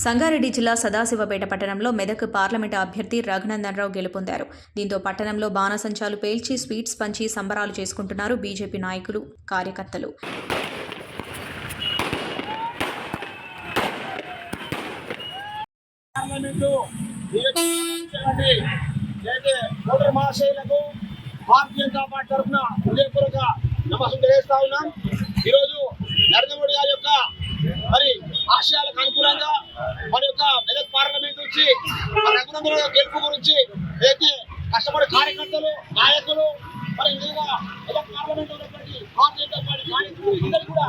సంగారెడ్డి జిల్లా సదాశివపేట పట్టణంలో మెదక్ పార్లమెంటు అభ్యర్థి రఘునందన్ రావు గెలుపొందారు. దీంతో పట్టణంలో బాణసంచాలు పేల్చి స్వీట్స్ పంచి సంబరాలు చేసుకుంటున్నారు బీజేపీ నాయకులు, కార్యకర్తలు. భారతీయ జనతా పార్టీ తరఫున హృదయపూర్వక నమస్కారం తెలియజేస్తా ఉన్నాం. ఈరోజు నరేంద్ర మోడీ గారి యొక్క మరి ఆశయాలకు అనుకూలంగా మన యొక్క మెదక్ పార్లమెంట్ నుంచి రఘునందన్ రావు గెలుపు గురించి అయితే కష్టపడే కార్యకర్తలు, నాయకులు మరి విధంగా మెదక్ పార్లమెంట్ ఉన్నటువంటి భారతీయ జనతా పార్టీ నాయకులు ఇద్దరు కూడా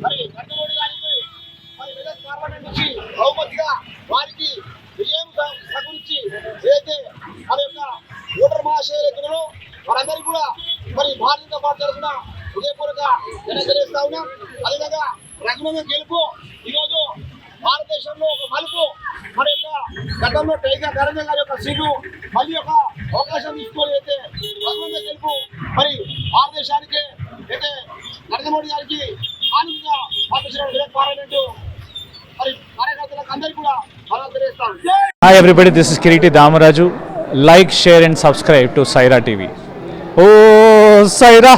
మరి నరేంద్ర మోడీ గారికి మరి మెదక్ పార్లమెంట్ నుంచి బహుమతిగా వారికి విజయం గురించి ఏదైతే మన యొక్క ఓటర్ మహాశయులు వారందరికీ కూడా మరి భారతీయ జనతా పార్టీ తరఫున హృదయపూర్వక తెలియజేస్తా ఉన్నాం. అదేవిధంగా రఘునందన్ గెలుపు ఈరోజు భారతదేశంలో ఒక మలుపు. మన యొక్క గతంలో టైగర్ నరేంద్ర గారి యొక్క సీటు మళ్ళీ ఒక అవకాశం తీసుకొని అయితే రఘునందన్ గెలుపు మరి భారతదేశానికి అయితే నరేంద్ర మోడీ గారికి ఆనందంగా పంపించిన పార్లమెంటు మరి కార్యకర్తలకు అందరికీ కూడా మనం తెలియజేస్తాం. Hi everybody, this is Kiriti Damaraju. Like, share and subscribe to Saira TV. Oh, Saira!